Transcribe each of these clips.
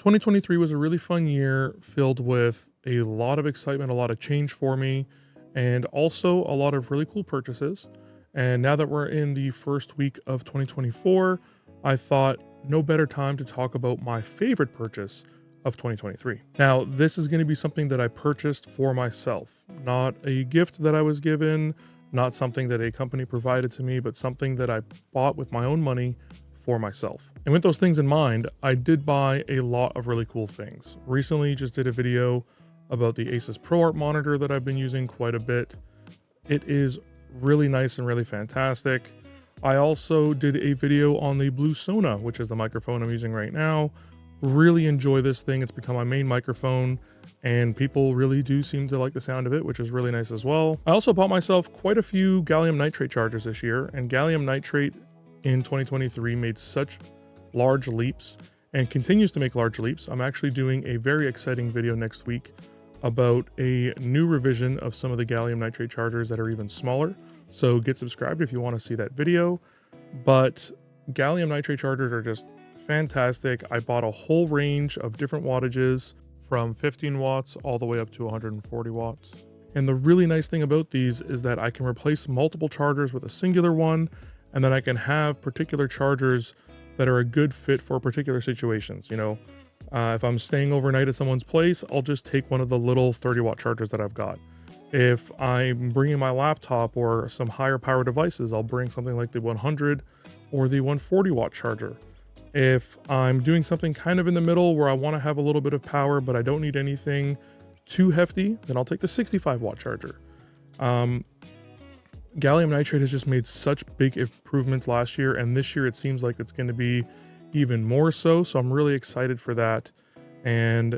2023 was a really fun year filled with a lot of excitement, a lot of change for me, and also a lot of really cool purchases. And now that we're in the first week of 2024, I thought no better time to talk about my favorite purchase of 2023. Now, this is going to be something that I purchased for myself, not a gift that I was given, not something that a company provided to me, but something that I bought with my own money for myself. And with those things in mind, I did buy a lot of really cool things. Recently just did a video about the Asus ProArt monitor that I've been using quite a bit. It is really nice and really fantastic. I also did a video on the Blue Sona, which is the microphone I'm using right now. Really enjoy this thing. It's become my main microphone and people really do seem to like the sound of it, which is really nice as well. I also bought myself quite a few gallium nitrate chargers this year, and gallium nitrate in 2023 made such large leaps and continues to make large leaps. I'm actually doing a very exciting video next week about a new revision of some of the gallium nitrate chargers that are even smaller. So get subscribed if you want to see that video. But gallium nitrate chargers are just fantastic. I bought a whole range of different wattages from 15 watts all the way up to 140 watts. And the really nice thing about these is that I can replace multiple chargers with a singular one, and then I can have particular chargers that are a good fit for particular situations. You know, if I'm staying overnight at someone's place, I'll just take one of the little 30-watt chargers that I've got. If I'm bringing my laptop or some higher power devices, I'll bring something like the 100 or the 140-watt charger. If I'm doing something kind of in the middle where I want to have a little bit of power, but I don't need anything too hefty, then I'll take the 65-watt charger. Gallium nitrate has just made such big improvements last year, and this year it seems like it's going to be even more so. So I'm really excited for that, and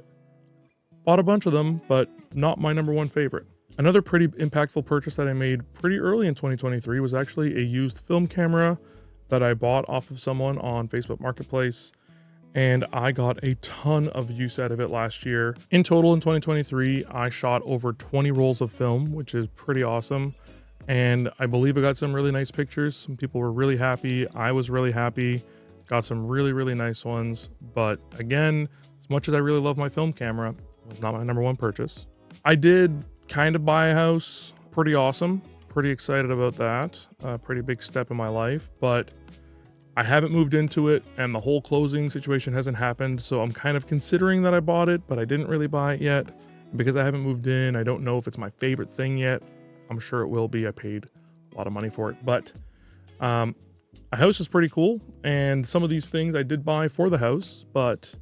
bought a bunch of them, but not my number one favorite. Another pretty impactful purchase that I made pretty early in 2023 was actually a used film camera that I bought off of someone on Facebook Marketplace, and I got a ton of use out of it last year. In total in 2023, I shot over 20 rolls of film, which is pretty awesome. And I believe I got some really nice pictures. Some people were really happy. I was really happy. Got some really, really nice ones. But again, as much as I really love my film camera, it was not my number one purchase. I did kind of buy a house. Pretty awesome. Pretty excited about that. Pretty big step in my life. But I haven't moved into it, and the whole closing situation hasn't happened. So I'm kind of considering that I bought it, but I didn't really buy it yet. Because I haven't moved in, I don't know if it's my favorite thing yet. I'm sure it will be. I paid a lot of money for it, but a house is pretty cool. And some of these things I did buy for the house, but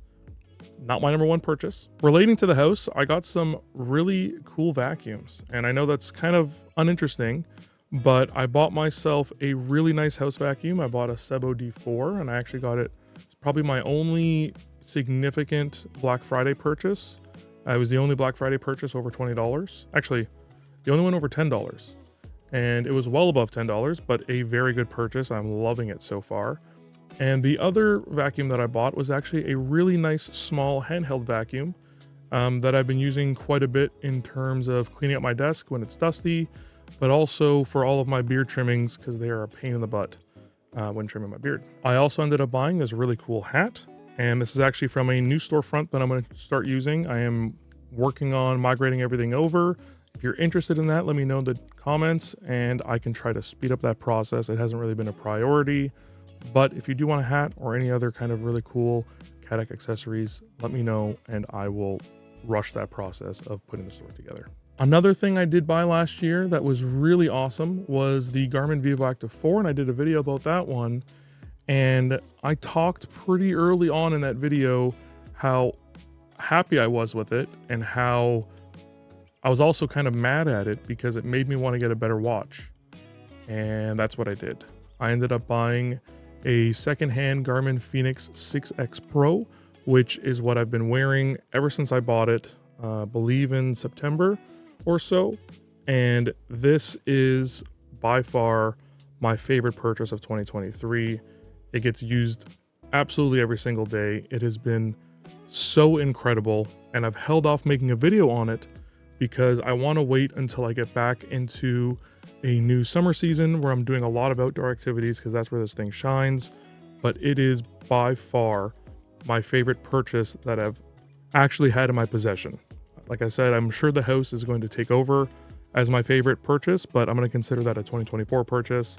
not my number one purchase. Relating to the house, I got some really cool vacuums, and I know that's kind of uninteresting, but I bought myself a really nice house vacuum. I bought a Sebo D4, and I actually got it. It's probably my only significant Black Friday purchase. It was the only Black Friday purchase over $20. Actually, the only one over $10, and it was well above $10, but a very good purchase. I'm loving it so far. And the other vacuum that I bought was actually a really nice small handheld vacuum that I've been using quite a bit in terms of cleaning up my desk when it's dusty, but also for all of my beard trimmings because they are a pain in the butt when trimming my beard. I also ended up buying this really cool hat, and this is actually from a new storefront that I'm going to start using. I am working on migrating everything over. If you're interested in that, let me know in the comments and I can try to speed up that process. It hasn't really been a priority, but if you do want a hat or any other kind of really cool Caddac accessories, let me know and I will rush that process of putting the store together. Another thing I did buy last year that was really awesome was the Garmin Vivoactive 4, and I did a video about that one. And I talked pretty early on in that video how happy I was with it and how I was also kind of mad at it because it made me want to get a better watch. And that's what I did. I ended up buying a secondhand Garmin Fenix 6X Pro, which is what I've been wearing ever since I bought it, believe in September or so. And this is by far my favorite purchase of 2023. It gets used absolutely every single day. It has been so incredible, and I've held off making a video on it because I want to wait until I get back into a new summer season where I'm doing a lot of outdoor activities because that's where this thing shines. But it is by far my favorite purchase that I've actually had in my possession. Like I said, I'm sure the house is going to take over as my favorite purchase, but I'm going to consider that a 2024 purchase.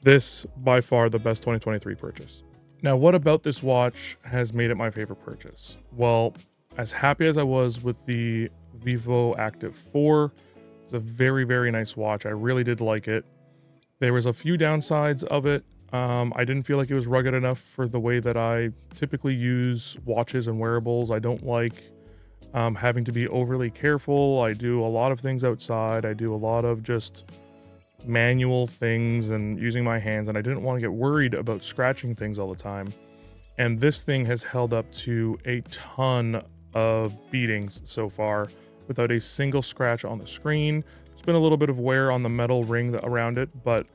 This, by far, the best 2023 purchase. Now, what about this watch has made it my favorite purchase? Well, as happy as I was with the Vivo Active 4, it's a very, very nice watch. I really did like it. There was a few downsides of it. I didn't feel like it was rugged enough for the way that I typically use watches and wearables. I don't like having to be overly careful. I do a lot of things outside. I do a lot of just manual things and using my hands, and I didn't want to get worried about scratching things all the time. And this thing has held up to a ton of beatings so far without a single scratch on the screen. There's been a little bit of wear on the metal ring around it, but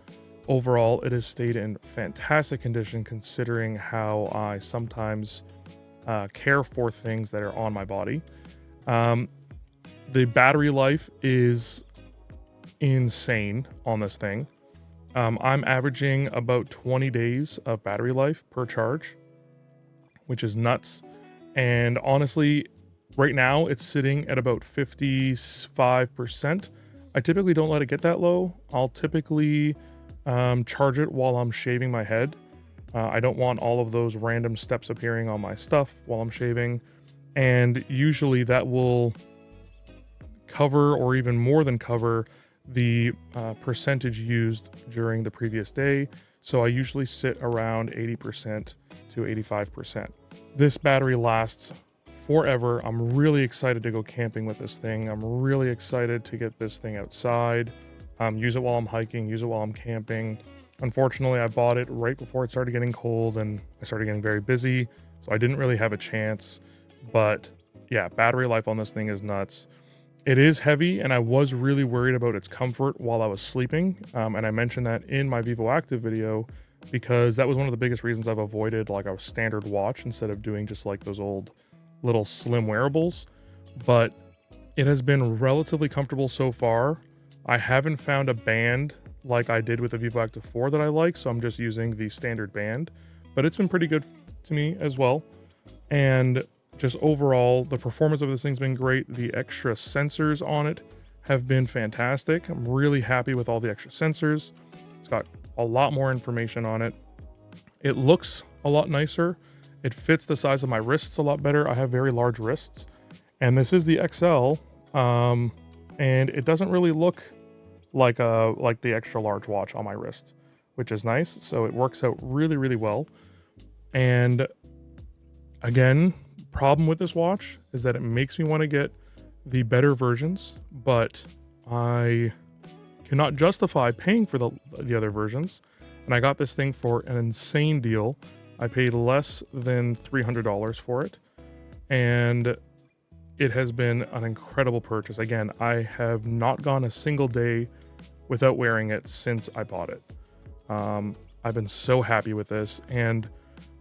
overall it has stayed in fantastic condition considering how I sometimes care for things that are on my body. The battery life is insane on this thing. I'm averaging about 20 days of battery life per charge, which is nuts. And honestly, right now it's sitting at about 55%. I typically don't let it get that low. I'll typically charge it while I'm shaving my head. I don't want all of those random steps appearing on my stuff while I'm shaving. And usually that will cover, or even more than cover, the percentage used during the previous day. So I usually sit around 80% to 85%. This battery lasts forever. I'm really excited to go camping with this thing. I'm really excited to get this thing outside, use it while I'm hiking, use it while I'm camping. Unfortunately, I bought it right before it started getting cold and I started getting very busy, so I didn't really have a chance. But yeah, battery life on this thing is nuts. It is heavy, and I was really worried about its comfort while I was sleeping. And I mentioned that in my Vivo Active video because that was one of the biggest reasons I've avoided like a standard watch instead of doing just like those old little slim wearables. But it has been relatively comfortable so far. I haven't found a band like I did with the Vivo Active 4 that I like, so I'm just using the standard band. But it's been pretty good to me as well. And just overall, the performance of this thing's been great. The extra sensors on it have been fantastic. I'm really happy with all the extra sensors. It's got a lot more information on it. It looks a lot nicer. It fits the size of my wrists a lot better. I have very large wrists, and this is the XL, and it doesn't really look like the extra large watch on my wrist, which is nice. So it works out really, really well. And again, problem with this watch is that it makes me want to get the better versions, but I cannot justify paying for the other versions. And I got this thing for an insane deal. I paid less than $300 for it, and it has been an incredible purchase. Again, I have not gone a single day without wearing it since I bought it. I've been so happy with this, and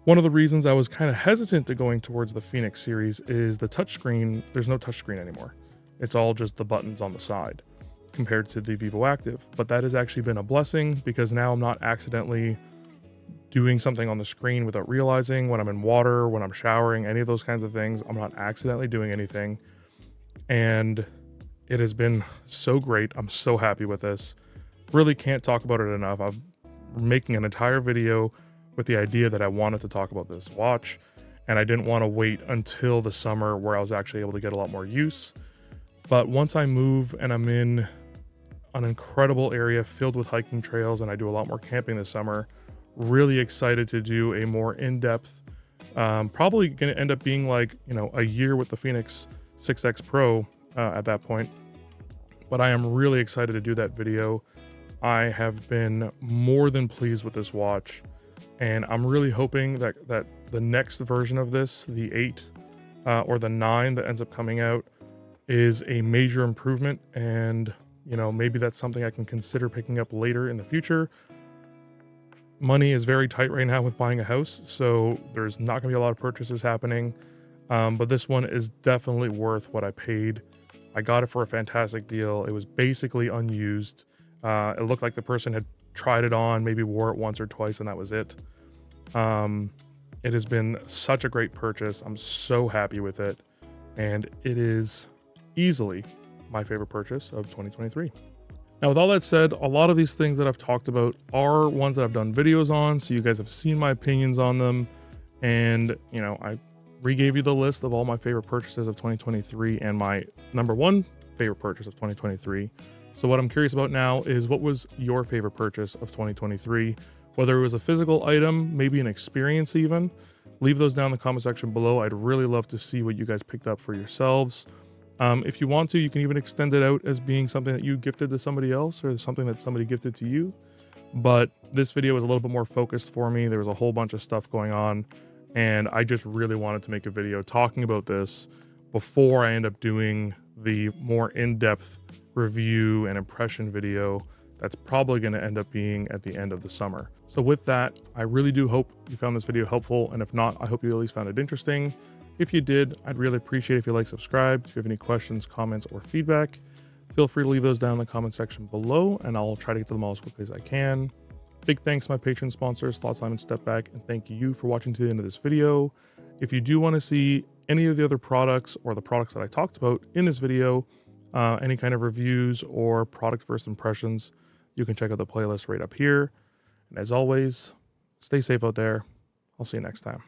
one of the reasons I was kind of hesitant to going towards the Phoenix series is the touchscreen. There's no touchscreen anymore. It's all just the buttons on the side compared to the Vivo Active. But that has actually been a blessing because now I'm not accidentally doing something on the screen without realizing. When I'm in water, when I'm showering, any of those kinds of things, I'm not accidentally doing anything. And it has been so great. I'm so happy with this. Really can't talk about it enough. I'm making an entire video with the idea that I wanted to talk about this watch, and I didn't want to wait until the summer where I was actually able to get a lot more use. But once I move and I'm in an incredible area filled with hiking trails and I do a lot more camping this summer, really excited to do a more in-depth, probably going to end up being like, a year with the Phoenix 6X Pro at that point. But I am really excited to do that video. I have been more than pleased with this watch. And I'm really hoping that the next version of this, the 8 or the 9 that ends up coming out, is a major improvement. And, maybe that's something I can consider picking up later in the future. Money is very tight right now with buying a house, so there's not going to be a lot of purchases happening. But this one is definitely worth what I paid. I got it for a fantastic deal. It was basically unused. It looked like the person had tried it on, maybe wore it once or twice, and that was it. It has been such a great purchase. I'm so happy with it. And it is easily my favorite purchase of 2023. Now, with all that said, a lot of these things that I've talked about are ones that I've done videos on, so you guys have seen my opinions on them. And, you know, I re-gave you the list of all my favorite purchases of 2023 and my number one favorite purchase of 2023. So what I'm curious about now is, what was your favorite purchase of 2023? Whether it was a physical item, maybe an experience even, leave those down in the comment section below. I'd really love to see what you guys picked up for yourselves. If you want to, you can even extend it out as being something that you gifted to somebody else or something that somebody gifted to you. But this video was a little bit more focused for me. There was a whole bunch of stuff going on, and I just really wanted to make a video talking about this before I end up doing the more in-depth review and impression video that's probably going to end up being at the end of the summer. So with that, I really do hope you found this video helpful, and if not, I hope you at least found it interesting. If you did, I'd really appreciate it if you like, subscribe. If you have any questions, comments, or feedback, feel free to leave those down in the comment section below, and I'll try to get to them all as quickly as I can. Big thanks to my Patreon sponsors, Thoughts, Time, and Step Back, and thank you for watching to the end of this video. If you do want to see any of the other products or the products that I talked about in this video, any kind of reviews or product first impressions, you can check out the playlist right up here. And as always, stay safe out there. I'll see you next time.